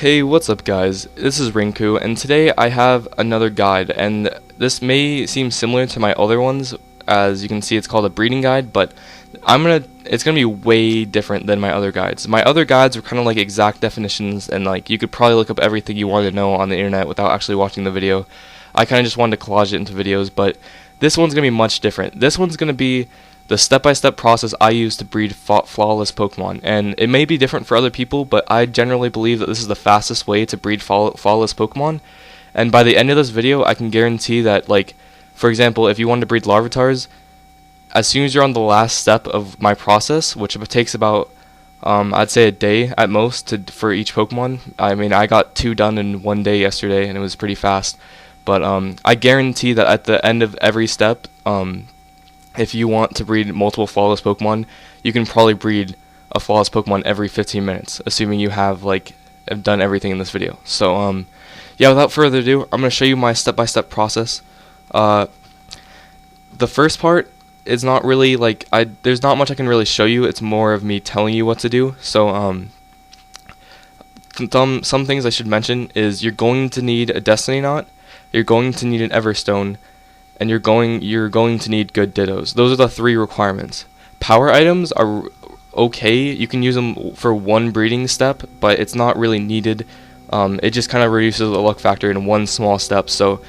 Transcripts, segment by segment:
Hey, what's up guys? This is Rinku, and today I have another guide, and this may seem similar to my other ones. As you can see, it's called a breeding guide, but it's gonna be way different than my other guides. My other guides were kind of like exact definitions, and like you could probably look up everything you wanted to know on the internet without actually watching the video. I kind of just wanted to collage it into videos, but this one's gonna be much different. This one's gonna be the step-by-step process I use to breed flawless Pokemon, and it may be different for other people, but I generally believe that this is the fastest way to breed flawless Pokemon. And by the end of this video, I can guarantee that, like, for example, if you wanted to breed Larvitars, as soon as you're on the last step of my process, which takes about, I'd say a day at most for each Pokemon. I mean, I got 2 done in 1 day yesterday, and it was pretty fast. But I guarantee that at the end of every step, if you want to breed multiple flawless Pokemon, you can probably breed a flawless Pokemon every 15 minutes, assuming you have done everything in this video. So yeah, without further ado, I'm going to show you my step-by-step process. The first part is not really there's not much I can really show you. It's more of me telling you what to do. So some things I should mention is you're going to need a Destiny Knot, you're going to need an Everstone, and you're going to need good Dittos. Those are the 3 requirements. Power items are okay. You can use them for 1 breeding step, but it's not really needed. It just kind of reduces the luck factor in 1 small step. So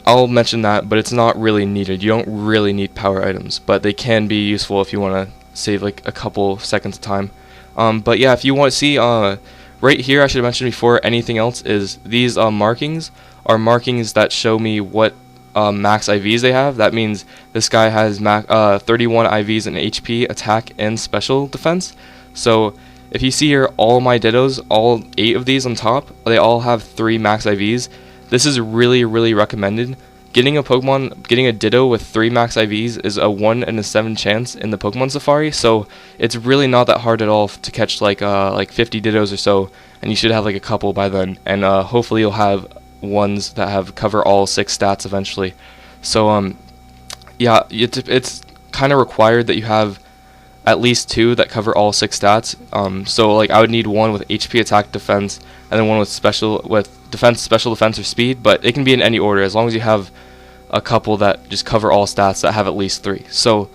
I'll mention that, but it's not really needed. You don't really need power items, but they can be useful if you want to save like a couple seconds of time. But yeah, if you want to see right here, I should have mentioned before anything else, is these markings are markings that show me what max IVs they have. That means this guy has 31 IVs in HP, attack, and special defense. So if you see here, all my Dittos, all 8 of these on top, they all have 3 max IVs. This is really, really recommended. Getting a Ditto with 3 max IVs is a 1 in a 7 chance in the Pokemon Safari. So it's really not that hard at all to catch like 50 Dittos or so, and you should have like a couple by then. And hopefully you'll have ones that cover all 6 stats eventually. So yeah, it's kind of required that you have at least 2 that cover all 6 stats. So like I would need 1 with HP, attack, defense, and then 1 with defense, special defense, or speed. But it can be in any order as long as you have a couple that just cover all stats that have at least 3. So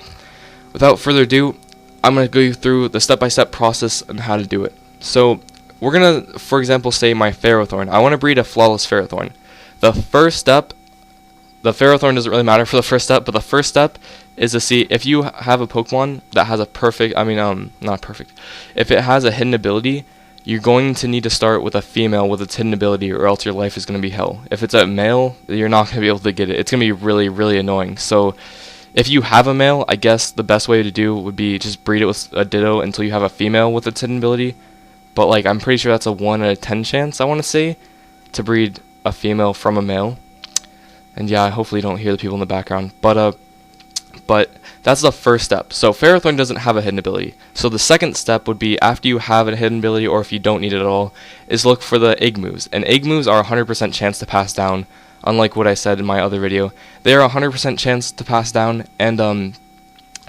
without further ado, I'm going to go through the step-by-step process and how to do it. So we're going to, for example, say my Ferrothorn. I want to breed a flawless Ferrothorn. The first step, the Ferrothorn doesn't really matter for the first step, but the first step is to see if you have a Pokemon that has not perfect. If it has a hidden ability, you're going to need to start with a female with its hidden ability, or else your life is going to be hell. If it's a male, you're not going to be able to get it. It's going to be really, really annoying. So if you have a male, I guess the best way to do would be just breed it with a Ditto until you have a female with its hidden ability. But like I'm pretty sure that's a 1 out of 10 chance, I want to say, to breed a female from a male. And yeah, hopefully you don't hear the people in the background. But that's the first step. So Ferrothorn doesn't have a hidden ability. So the second step would be, after you have a hidden ability, or if you don't need it at all, is look for the egg moves. And egg moves are a 100% chance to pass down, unlike what I said in my other video. They are a 100% chance to pass down, and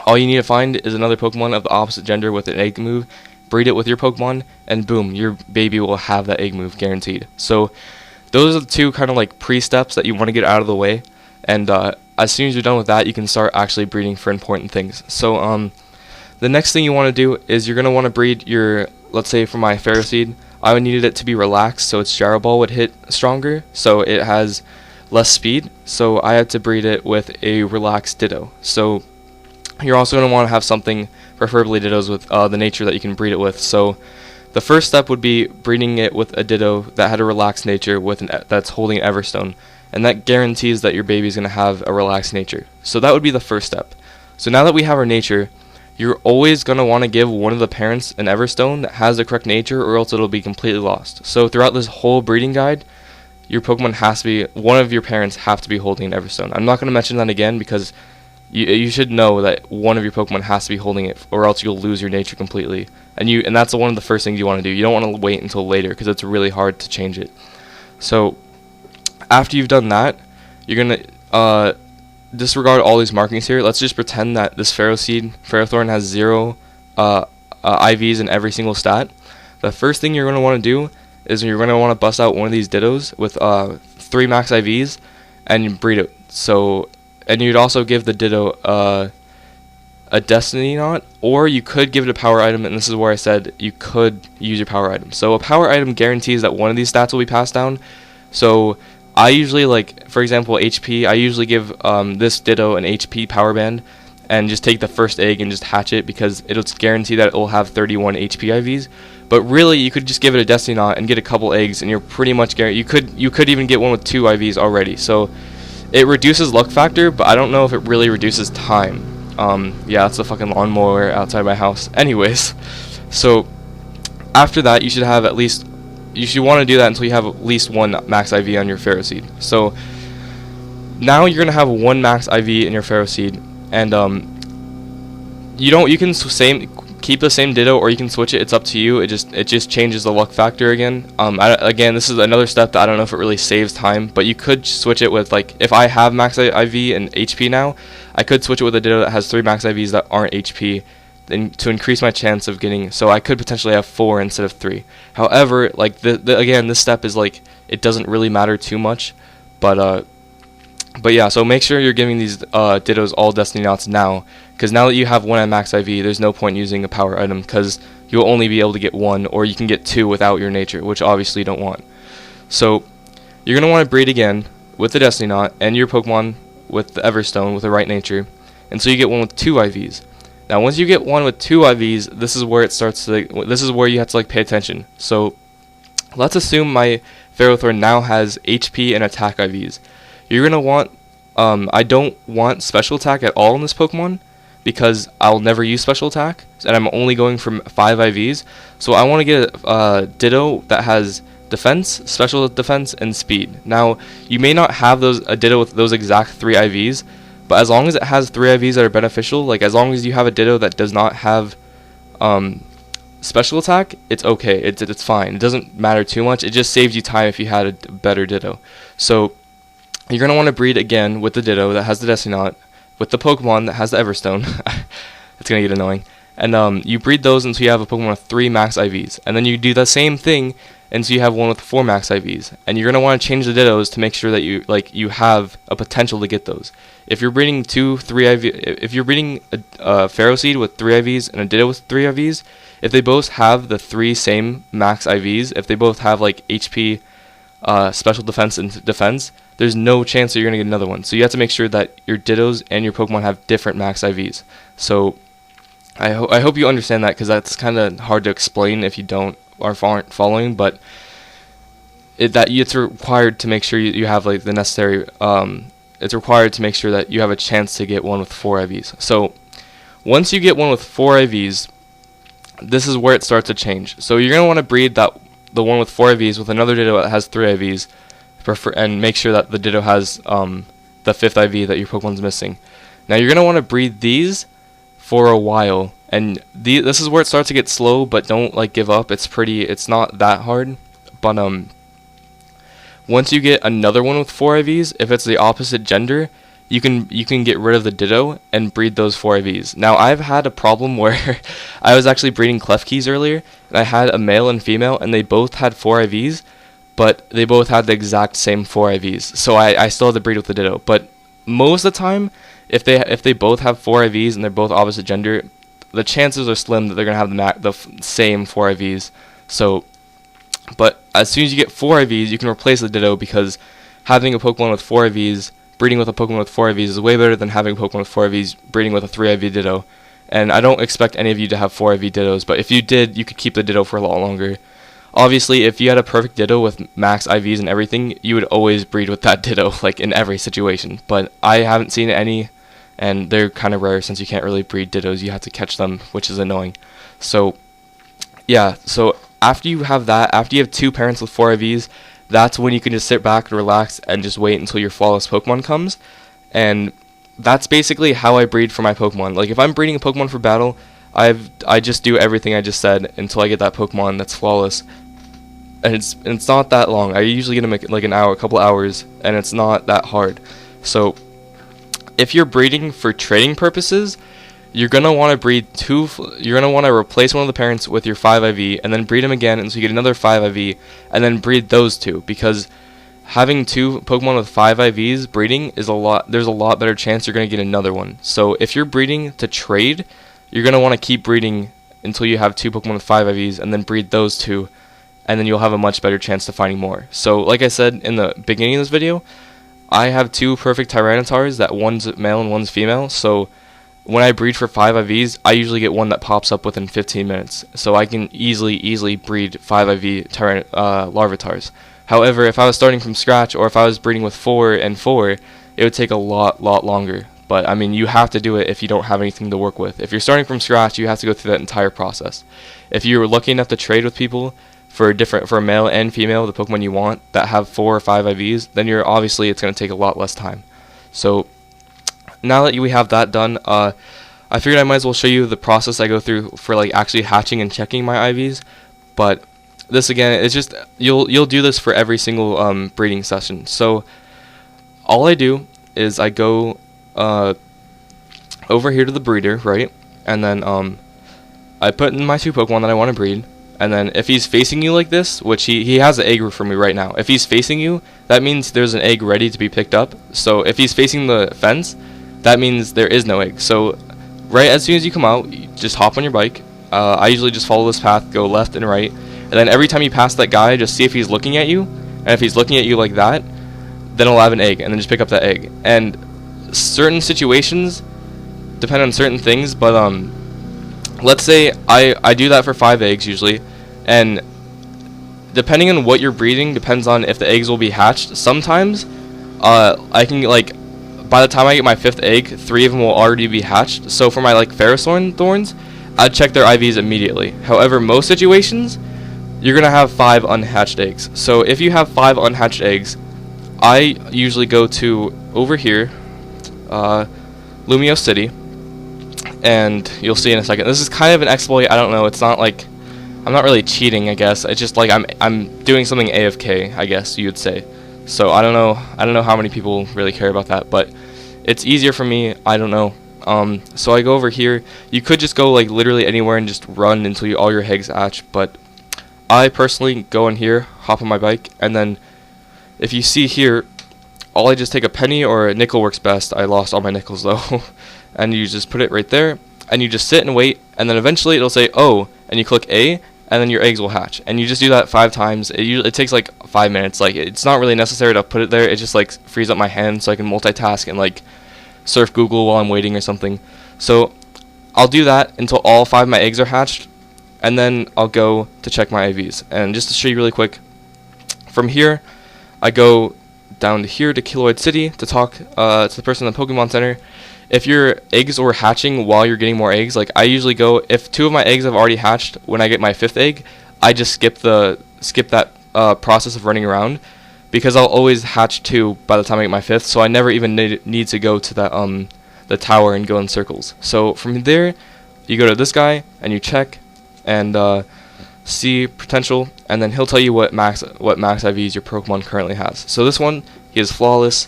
all you need to find is another Pokemon of the opposite gender with an egg move, breed it with your Pokemon, and boom, your baby will have that egg move guaranteed. So those are the 2 kind of like pre-steps that you want to get out of the way, and as soon as you're done with that, you can start actually breeding for important things. So the next thing you want to do is you're going to want to breed your, let's say for my Ferroseed, I would needed it to be relaxed so its Gyro Ball would hit stronger, so it has less speed. So I had to breed it with a relaxed Ditto. So you're also going to want to have something, preferably Dittos, with the nature that you can breed it with. So the first step would be breeding it with a Ditto that had a relaxed nature that's holding an Everstone, and that guarantees that your baby is going to have a relaxed nature. So that would be the first step. So now that we have our nature, you're always going to want to give one of the parents an Everstone that has the correct nature, or else it'll be completely lost. So throughout this whole breeding guide, your Pokemon has to be, one of your parents have to be holding an Everstone. I'm not going to mention that again because you should know that one of your Pokemon has to be holding it, or else you'll lose your nature completely. And that's one of the first things you want to do. You don't want to wait until later because it's really hard to change it. So after you've done that, you're going to disregard all these markings here. Let's just pretend that this Ferrothorn has 0 IVs in every single stat. The first thing you're going to want to do is you're going to want to bust out one of these Dittos with 3 max IVs and you breed it. So, and you'd also give the Ditto a Destiny Knot, or you could give it a power item, and this is where I said you could use your power item. So a power item guarantees that one of these stats will be passed down. So I usually, like, for example, HP, I usually give this Ditto an HP power band, and just take the first egg and just hatch it, because it'll guarantee that it will have 31 HP IVs. But really, you could just give it a Destiny Knot and get a couple eggs, and you're pretty much guaranteed. You could even get one with 2 IVs already. So it reduces luck factor, but I don't know if it really reduces time. Yeah, that's a fucking lawnmower outside my house. Anyways, so after that, you should want to do that until you have at least 1 max IV on your Pharaoh Seed. So now you're gonna have 1 max IV in your Pharaoh Seed, and you can keep the same Ditto, or you can switch it. It's up to you. It just changes the luck factor again. Again, this is another step that I don't know if it really saves time, but you could switch it with, like, if I have max IV and HP now, I could switch it with a Ditto that has 3 max IVs that aren't HP, then to increase my chance of getting. So I could potentially have 4 instead of 3. However, like again, this step is like, it doesn't really matter too much, but yeah. So make sure you're giving these Dittos all Destiny Knots now, because now that you have 1 at max IV, there's no point using a power item, because you'll only be able to get 1, or you can get 2 without your nature, which obviously you don't want. So you're gonna want to breed again with the Destiny Knot and your Pokemon with the Everstone with the right nature, and so you get one with 2 IVs. Now once you get one with 2 IVs, this is where you have to, like, pay attention. So let's assume my Ferrothorn now has HP and attack IVs. You're gonna want I don't want special attack at all in this Pokemon, because I'll never use special attack, and I'm only going from 5 IVs. So I want to get a Ditto that has defense, special defense, and speed. Now, you may not have a Ditto with those exact 3 IVs, but as long as it has 3 IVs that are beneficial, like as long as you have a Ditto that does not have special attack, it's okay. It's fine. It doesn't matter too much. It just saves you time if you had a better Ditto. So you're going to want to breed again with the Ditto that has the Destiny Knot, with the Pokemon that has the Everstone. It's going to get annoying. And you breed those until you have a Pokemon with 3 max IVs. And then you do the same thing until you have one with 4 max IVs. And you're going to want to change the Dittos to make sure that you have a potential to get those. If you're breeding if you're breeding a Pharaoh Seed with 3 IVs and a Ditto with 3 IVs, if they both have the 3 same max IVs, if they both have, like, HP, special defense, and defense, there's no chance that you're going to get another one. So you have to make sure that your Dittos and your Pokemon have different max IVs. So I hope you understand that, because that's kind of hard to explain if you aren't following, but it's required to make sure you have, like, the necessary, it's required to make sure that you have a chance to get one with 4 IVs. So once you get one with 4 IVs, this is where it starts to change. So you're going to want to breed the one with 4 IVs with another Ditto that has 3 IVs, and make sure that the Ditto has the 5th IV that your Pokemon's missing. Now you're going to want to breed these for a while, and this is where it starts to get slow, but don't, like, give up. It's not that hard, but once you get another one with 4 IVs, if it's the opposite gender, you can get rid of the Ditto and breed those 4 IVs. Now I've had a problem where I was actually breeding Klefkis earlier, and I had a male and female, and they both had 4 IVs, but they both had the exact same 4 IVs. So I still had to breed with the Ditto. But most of the time, if they both have 4 IVs and they're both opposite gender, the chances are slim that they're gonna have the same 4 IVs. So, but as soon as you get 4 IVs, you can replace the Ditto, because having a Pokemon with 4 IVs, breeding with a Pokemon with 4 IVs is way better than having a Pokemon with 4 IVs breeding with a 3 IV Ditto. And I don't expect any of you to have 4 IV Dittos, but if you did, you could keep the Ditto for a lot longer. Obviously, if you had a perfect Ditto with max IVs and everything, you would always breed with that Ditto, like, in every situation. But I haven't seen any, and they're kind of rare since you can't really breed Dittos. You have to catch them, which is annoying. So, yeah, so after you have that, after you have 2 parents with 4 IVs, that's when you can just sit back and relax and just wait until your flawless Pokemon comes. And that's basically how I breed for my Pokemon. Like, if I'm breeding a Pokemon for battle, I just do everything I just said until I get that Pokemon that's flawless. And it's not that long. I usually get them like an hour, a couple hours, and it's not that hard. So if you're breeding for trading purposes, you're gonna want to breed two. You're gonna want to replace one of the parents with your 5IV, and then breed them again, and so you get another 5IV, and then breed those two, because having two Pokemon with 5 IVs breeding is a lot. There's a lot better chance you're gonna get another one. So if you're breeding to trade, you're gonna want to keep breeding until you have two Pokemon with 5 IVs, and then breed those two, and then you'll have a much better chance to finding more. So like I said in the beginning of this video, I have two perfect Tyrannotars that one's male and one's female. So when I breed for 5 IVs, I usually get one that pops up within 15 minutes. So I can easily breed 5 IV Larvatars. However, if I was starting from scratch, or if I was breeding with 4 and 4, it would take a lot longer. But I mean, you have to do it if you don't have anything to work with. If you're starting from scratch, you have to go through that entire process. If you're lucky enough to trade with people for a male and female, the Pokemon you want that have 4 or 5 IVs, then it's going to take a lot less time. So now that we have that done, I figured I might as well show you the process I go through for like actually hatching and checking my IVs. But this again, it's just you'll do this for every single breeding session. So all I do is I go over here to the breeder, right? And then I put in my two Pokemon that I want to breed. And then if he's facing you like this, which he has an egg for me right now. If he's facing you, that means there's an egg ready to be picked up. So if he's facing the fence, that means there is no egg. So right as soon as you come out, you just hop on your bike. I usually just follow this path, go left and right. And then every time you pass that guy, just see if he's looking at you. And if he's looking at you like that, then he'll have an egg. And then just pick up that egg. And certain situations depend on certain things, but let's say I do that for 5 eggs usually, and depending on what you're breeding depends on if the eggs will be hatched. Sometimes I can, like, by the time I get my 5th egg, 3 of them will already be hatched. So for my like Ferrothorn thorns, I'd check their IVs immediately. However, most situations you're gonna have 5 unhatched eggs. So if you have 5 unhatched eggs, I usually go to over here, Lumio City, and you'll see in a second. This is kind of an exploit. I don't know. It's not like I'm not really cheating, I guess. It's just like I'm doing something AFK, I guess you would say. So I don't know how many people really care about that, but it's easier for me. I don't know. So I go over here. You could just go like literally anywhere and just run until all your eggs hatch, but I personally go in here, hop on my bike, and then if you see here, I just take a penny or a nickel works best. I lost all my nickels though. And you just put it right there, and you just sit and wait, and then eventually it'll say "oh," and you click A, and then your eggs will hatch. And you just do that 5 times. It takes like 5 minutes. Like, it's not really necessary to put it there. It just like frees up my hand so I can multitask and like surf Google while I'm waiting or something. So I'll do that until all 5 of my eggs are hatched, and then I'll go to check my IVs. And just to show you really quick, from here I go down to here to Kiloid City to talk to the person in the Pokemon Center. If your eggs were hatching while you're getting more eggs, like I usually go, if 2 of my eggs have already hatched when I get my 5th egg, I just skip that process of running around, because I'll always hatch 2 by the time I get my 5th, so I never even need to go to that the tower and go in circles. So from there, you go to this guy and you check and see potential, and then he'll tell you what max IVs your Pokemon currently has. So this one, he is flawless.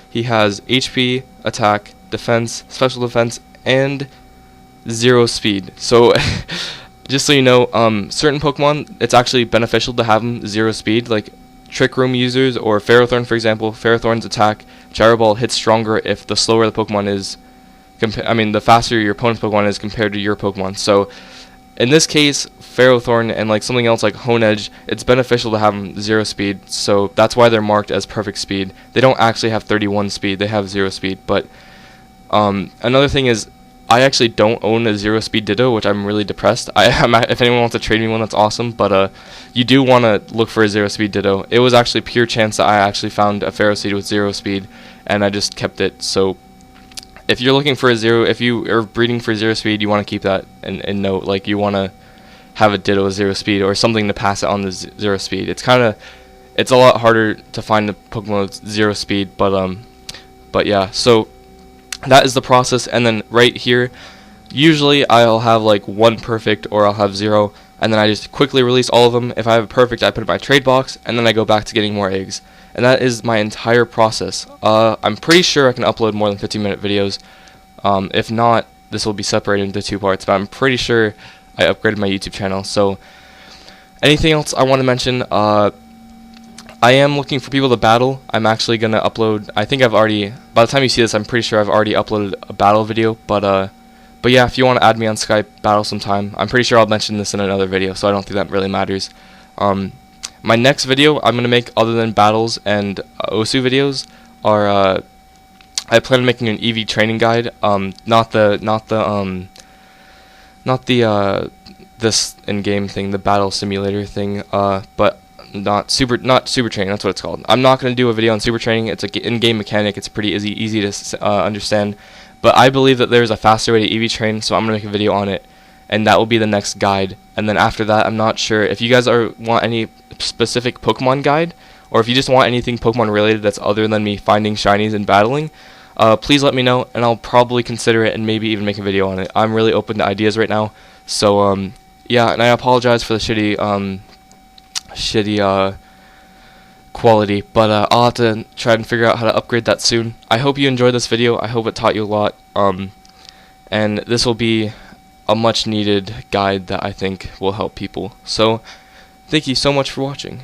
He has HP, attack, defense, special defense, and 0 speed. So just so you know, certain Pokemon, it's actually beneficial to have them 0 speed, like Trick Room users or Ferrothorn, for example. Ferrothorn's attack, Gyro Ball hits stronger if the slower the Pokemon is, the faster your opponent's Pokemon is compared to your Pokemon. So in this case, Ferrothorn and like something else like Hone Edge, it's beneficial to have them 0 speed, so that's why they're marked as perfect speed. They don't actually have 31 speed, they have 0 speed. But another thing is, I actually don't own a 0 speed Ditto, which I'm really depressed. If anyone wants to trade me one, that's awesome, but you do want to look for a 0 speed Ditto. It was actually pure chance that I actually found a Ferroseed with 0 speed, and I just kept it. So if you're looking for if you are breeding for 0 speed, you want to keep that in note. Like, you want to have a Ditto with 0 speed or something to pass it on the 0 speed. It's a lot harder to find a Pokemon with 0 speed, but yeah. So that is the process. And then right here, usually I'll have like 1 perfect or I'll have 0, and then I just quickly release all of them. If I have a perfect, I put it in my trade box, and then I go back to getting more eggs. And that is my entire process. I'm pretty sure I can upload more than 15-minute videos. If not, this will be separated into 2 parts, but I'm pretty sure I upgraded my YouTube channel. So anything else I want to mention, I am looking for people to battle. I'm actually going to upload, I think I've already, by the time you see this, I'm pretty sure I've already uploaded a battle video, but yeah, if you want to add me on Skype, battle sometime. I'm pretty sure I'll mention this in another video, so I don't think that really matters. My next video I'm going to make, other than battles and OSU videos, are, I plan on making an EV training guide, not the this in-game thing, the battle simulator thing, but not super training. That's what it's called. I'm not going to do a video on super training. It's a in-game mechanic. It's pretty easy to understand. But I believe that there's a faster way to EV train, so I'm going to make a video on it, and that will be the next guide. And then after that, I'm not sure if you guys want any specific Pokemon guide, or if you just want anything Pokemon related that's other than me finding shinies and battling. Please let me know, and I'll probably consider it and maybe even make a video on it. I'm really open to ideas right now. So yeah, and I apologize for the shitty quality, but I'll have to try and figure out how to upgrade that soon. I hope you enjoyed this video. I hope it taught you a lot, and this will be a much needed guide that I think will help people. So thank you so much for watching.